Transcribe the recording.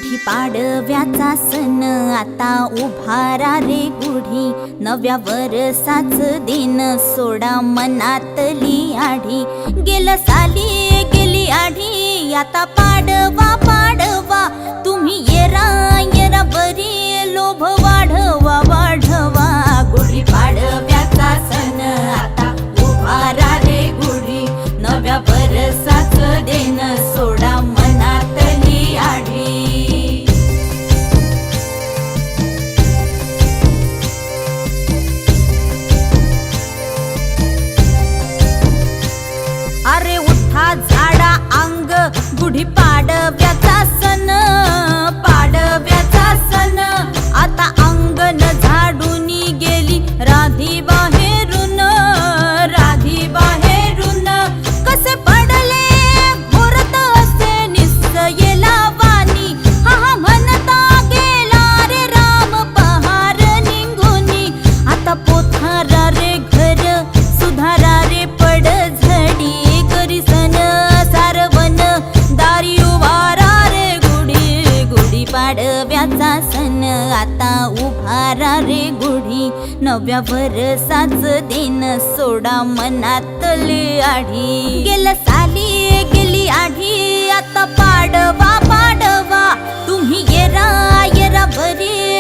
गुढी पाडव्याचा सण आता उभारा रे गुढी, नव्या वर्षाच दिन सोडा मनातली आढी। गेलं साली गेली आढी, आता पाडवा पाडवा, तुम्ही येरा येरा बरी लोभ वाढवा वाढवा। गुढी पाडव्याचा सण आता उभारा रे गुढी, नव्या वर्षाच दिन सोडा मनातली आढी। अरे उठा झाडा अंग, गुढी पाडव्याचा सण, पाडव्याचा सण आता अंगण झाडून गेली राधी बाहेरून, राधी बाहेरून। कसे पडले घोरत असे निश्चयेला वाणी, हा हा म्हणता गेला रे राम पहार निघूनी। आता पोथारा रे घर सुधारा रे पड झडी, करी सन सारवन दारी उभारा रे गुढी। गुढी पाडव्याचा सण आता उभारा रे गुढी, नव्या वर्षाच दिन सोडा मनातली आढी। गेलं साली गेली आढी, आता पाडवा पाडवा, तुम्ही येरा येरा बरी